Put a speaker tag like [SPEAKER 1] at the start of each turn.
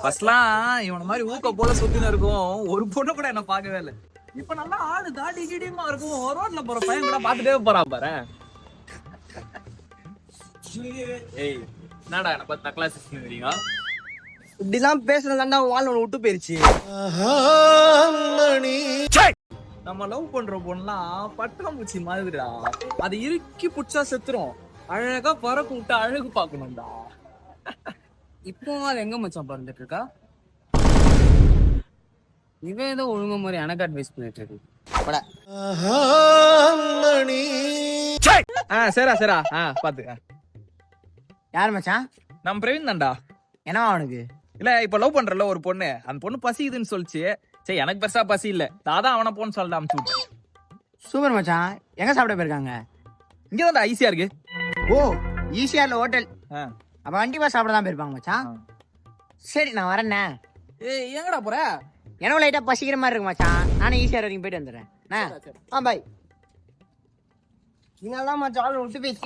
[SPEAKER 1] ஃபர்ஸ்ட்லாம் இவன மாதிரி ஊக்க போல சுத்தின இருக்கும், ஒரு பொண்ணு கூட என்ன பார்க்கவே இல்லை. இப்ப நல்லா ஆளு தாடி கிடிமா இருக்கும், ரோட்ல போற பையன் கூட பாத்துட்டே போறான் பாரு. ஏய் என்னடா என்ன பார்த்து நக்கலா சிரிக்கிறீங்க?
[SPEAKER 2] இப்படிலாம் பேசுறதாண்டா வாழ் ஒன்று விட்டு போயிருச்சு.
[SPEAKER 1] நம்ம லவ் பண்ற பொண்ணுலாம் பட்டாம்பூச்சி மாதிரிடா, அது இறுக்கி புடிச்சா செத்துரும். அழகா பறக்க விட்டு அழகு பாக்கணும்டா.
[SPEAKER 2] இப்போ அது எங்க மச்சான் பறந்துட்டு இருக்கா? இவன் ஏதோ ஒழுங்கு மாதிரி எனக்கு அட்வைஸ் பண்ணிட்டு இருக்கு.
[SPEAKER 1] சரிடா சரிடா பாத்து.
[SPEAKER 2] யார் மச்சான்?
[SPEAKER 1] நம்ம பிரவீன் தான்டா.
[SPEAKER 2] என்னவா அவனுக்கு?
[SPEAKER 1] இல்ல இப்ப லவ் பண்றல ஒரு பொண்ணு, அந்த பொண்ணு பசிக்குதுன்னு சொல்லிச்சு. சரி எனக்கு பெருசா பசி இல்ல, தாதான் அவனை போன்னு சொல்லிட்டு அமுச்சு விட்டேன்.
[SPEAKER 2] சூப்பர் மச்சான். எங்க சாப்பிட போயிருக்காங்க?
[SPEAKER 1] இங்கதான்டா ஈஸியா இருக்கு.
[SPEAKER 2] ஓ ஈஸியார்ல ஹோட்டல். அப்ப கண்டிப்பா சாப்பிட தான் போயிருப்பாங்க மச்சான். சரி நான் வரேண்ணே.
[SPEAKER 1] ஏய் எங்கடா போற?
[SPEAKER 2] எனக்கு லைட்டா பசிக்கிற மாதிரி இருக்கு மச்சான். நானே ஈஸியார் வரைக்கும் போயிட்டு வந்துடுறேன். பாய். இதெல்லாம் மச்சான் விட்டு பேசி